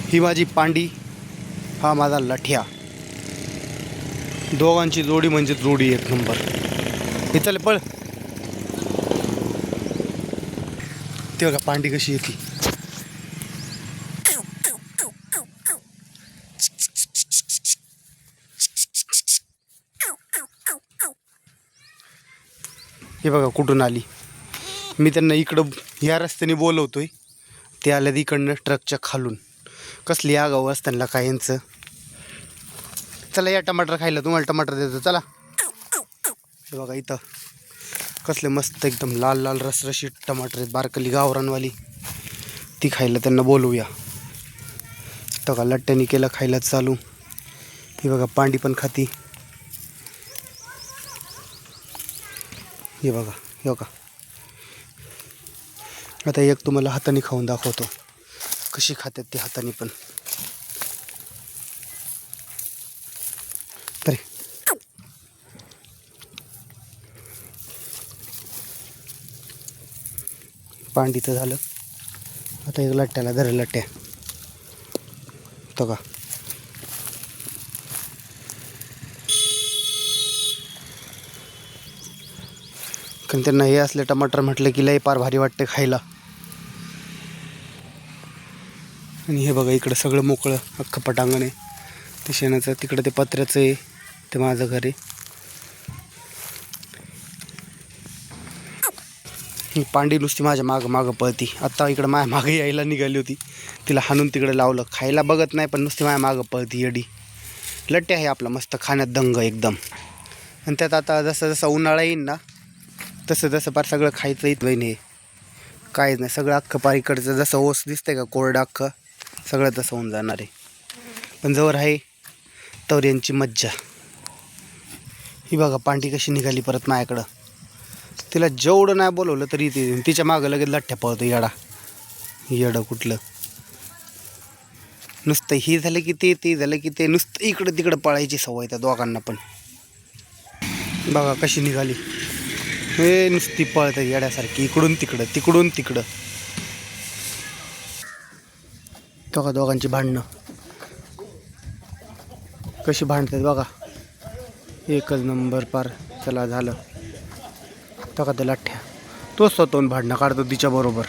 ही माझी पांडी, हा माझा लठ्या. दोघांची जोडी म्हणजे जोडी एक नंबर. हे चल पळ. ते बघा पांडी कशी येते. हे बघा कुठून आली. मी त्यांना इकडं या रस्त्याने बोलवतोय, ते आल्या इकडनं ट्रकच्या खालून. कसली आगाऊ असतं त्यांना काय यांचं. चला या टमाटर खायला, तुम्हाला टमाटर देतो चला. हे बघा इथं कसले मस्त एकदम लाल लाल रसरशीत टमाटर आहेत, बारकली गावरानवाली. ती खायला त्यांना बोलवूया. तर का लट्ट्याने केलं खायला चालू. ही बघा पांडी पण खाती. हे बघा हे बघा. आता एक तुम्हाला हाताने खाऊन दाखवतो कशी खातात ते हाताने पण. तरी पांडीचं झालं. आता एक लट्ट्याला धर लट्ट्या. तो का कारण त्यांना हे असले टमाटर म्हटलं की लय पार भारी वाटते खायला. आणि हे बघा इकडं सगळं मोकळं अख्खं पटांगण आहे. ते शेणाचं, तिकडं ते पत्र्याचं आहे, ते माझं घर आहे. ही पांडी नुसती माझ्या मागं मागं पळती. आत्ता इकडं माझ्या मागं यायला निघाली होती, तिला हाणून तिकडे लावलं. खायला बघत नाही पण नुसती माझ्या मागं पळती येडी. लट्टे आहे आपला मस्त खाण्यात दंग एकदम. आणि त्यात आता जसं जसं उन्हाळा येईन ना तसं जसं पार सगळं खायचं येत नाही. काहीच नाही, सगळं अख्खं पार इकडचं जसं ओस दिसतंय का कोरडं अख्खं, सगळं तसं होऊन जाणार आहे. पण जवळ आहे तर यांची मज्जा. ही बघा पांडी कशी निघाली परत माझ्याकडं. तिला जेवढं नाही बोलवलं तरी ती तिच्या मागं लगेच लठ्ठ्या पळतो येडा. येडं कुठलं. नुसतं ही झालं की ते झालं की ते, नुसतं इकडं तिकडं पळायची सवय त्या दोघांना पण. बघा कशी निघाली. हे नुसती पळतं येड्यासारखी, इकडून तिकडं तिकडून तिकडं. बघा दोघांची भांडणं कशी भांडतात बघा. एकच नंबर पार. चला झालं. बघा ते लठ्ठ्या तो स्वतःहून भांडणं काढतो तिच्याबरोबर.